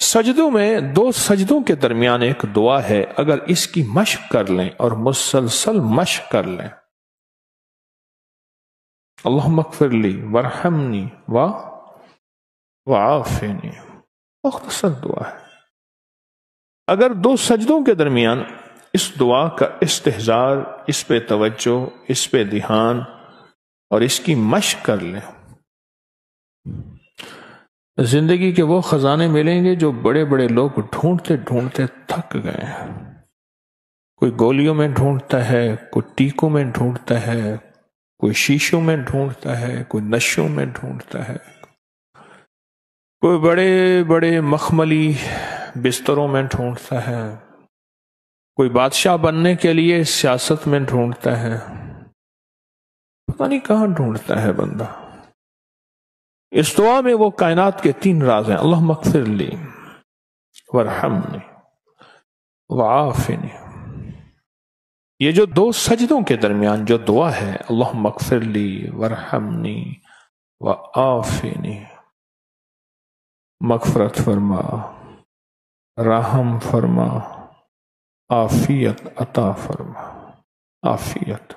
सजदों में, दो सजदों के दरमियान एक दुआ है, अगर इसकी मश्क कर लें और मुसलसल मश्क कर लें, अल्लाहुम्मा अग़फ़िरली वरहमनी वआफ़िनी, मुख्तसर दुआ है। अगर दो सजदों के दरमियान इस दुआ का इस्तेहज़ार, इस पे तवज्जो, इस पे ध्यान और इसकी मश्क कर लें, जिंदगी के वो खजाने मिलेंगे जो बड़े बड़े लोग ढूंढते ढूंढते थक गए हैं। कोई गोलियों में ढूंढता है, कोई टीकों में ढूंढता है, कोई शीशों में ढूंढता है, कोई नशों में ढूंढता है, कोई बड़े बड़े मखमली बिस्तरों में ढूंढता है, कोई बादशाह बनने के लिए सियासत में ढूंढता है, पता नहीं कहां ढूंढता है बंदा। इस दुआ में वो कायनात के तीन राज हैं, अल्लाहुम्मा अग़फ़िरली वरहमनी वआफ़िनी। ये जो दो सजदों के दरमियान जो दुआ है, अल्लाहुम्मा अग़फ़िरली वरहमनी वआफ़िनी, मग़फ़रत फरमा, रहम फरमा, आफियत अता फरमा, आफियत।